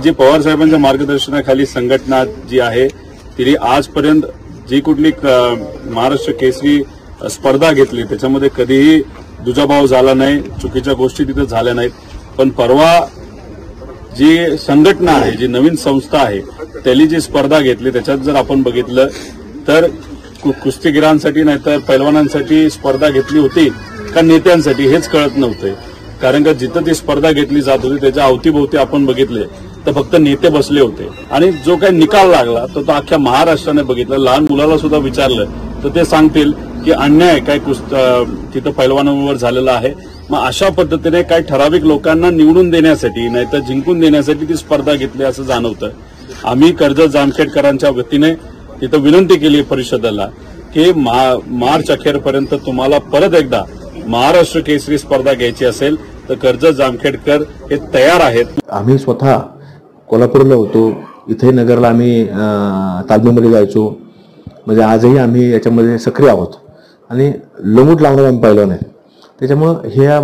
जी पवार साहेबांच्या मार्गदर्शनाखाली संघटना जी आहे तिने आजपर्यंत जी कुठली महाराष्ट्र केसरी स्पर्धा घेतली त्याच्यामध्ये कधीही दुजाभाव झाला नाही, चुकीच्या गोष्टी तिथे झाल्या नाहीत। पण परवा जी संघटना आहे, जी नवीन संस्था आहे, त्याली जी स्पर्धा घेतली त्याच्यात जर आपण बघितलं तर कुस्तीगिरांसाठी नाहीतर पैलवानांसाठी स्पर्धा घेतली होती का नेत्यांसाठी हेच कळत नव्हते। कारण का जिथं ती स्पर्धा घेतली जात होती त्याच्या अवतीभोवती आपण बघितले तर फक्त नेते बसले होते आणि जो काही निकाल लागला तो अख्ख्या महाराष्ट्राने बघितला। लहान मुलाला सुद्धा विचारलं तर ते सांगतील की अन्याय काय तिथं पैलवानांवर झालेला आहे। मग अशा पद्धतीने काही ठराविक लोकांना निवडून देण्यासाठी नाहीतर जिंकून देण्यासाठी ती स्पर्धा घेतली असं जाणवतं। आम्ही कर्जत जामखेडकरांच्या वतीने तिथं विनंती केली परिषदेला की मार्च अखेरपर्यंत तुम्हाला परत एकदा महाराष्ट्र केसरी स्पर्धा घ्यायची असेल तर कर्जत जामखेडकर हे तयार आहेत। आम्ही स्वतः कोल्हापूरला होतो, इथे नगरला आम्ही तालमीमध्ये जायचो, म्हणजे आजही आम्ही याच्यामध्ये सक्रिय आहोत आणि लोंगूट लावणार आम्ही पाहिलं नाही। त्याच्यामुळं ह्याच्या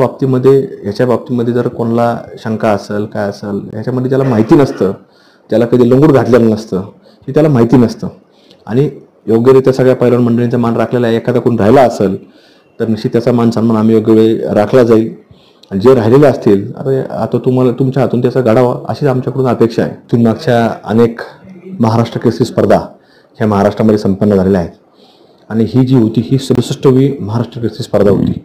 बाबतीमध्ये जर कोणाला शंका असेल काय असेल ह्याच्यामध्ये ज्याला माहिती नसतं, ज्याला कधी लोंगूट घातलेलं नसतं, हे त्याला माहिती नसतं आणि योग्यरित्या सगळ्या पैलवान मंडळींचा मान राखलेला आहे। एखादा कोण राहिला असेल तर निश्चित त्याचा मान सन्मान आम्ही योग्य वेळी राखला जाईल आणि जे राहिलेले असतील आता तुम्हाला तुमच्या हातून त्याचा घडावा अशीच आमच्याकडून अपेक्षा आहे। इथून मागच्या अनेक महाराष्ट्र केसरी स्पर्धा ह्या महाराष्ट्रामध्ये संपन्न झालेल्या आहेत आणि ही जी होती ही 67वी महाराष्ट्र केसरी स्पर्धा होती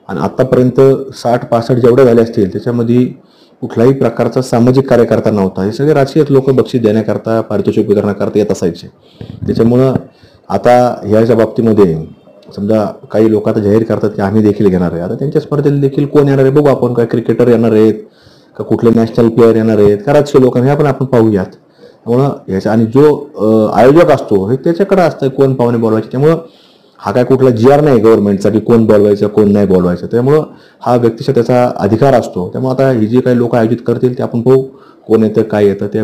आणि आतापर्यंत 60-65 जेवढ्या झाल्या असतील त्याच्यामध्ये कुठल्याही प्रकारचा सामाजिक कार्यकर्ता नव्हता। हे सगळे राजकीय लोक बक्षीस देण्याकरता पारितोषिक वितरणाकरता येत असायचे। त्याच्यामुळं आता ह्याच्या बाबतीमध्ये समजा काही लोक आता जाहीर करतात की आम्ही देखील घेणार आहे, आता त्यांच्या स्पर्धेला देखील कोण येणार आहे बघू आपण, काय क्रिकेटर येणार आहेत का कुठले नॅशनल प्लेअर येणार आहेत का राजकीय लोक, हे आपण पाहूयात। त्यामुळं ह्याचा आणि जो आयोजक असतो हे त्याच्याकडे असतं कोण पाहुणे बोलवायचे। त्यामुळं हा काय कुठला GR नाही गव्हर्नमेंटचा की कोण बोलवायचं कोण नाही बोलवायचं, त्यामुळं हा व्यक्तिशः त्याचा अधिकार असतो। त्यामुळे आता ही जी काही लोक आयोजित करतील ते आपण पाहू कोण येतं काय येतं ते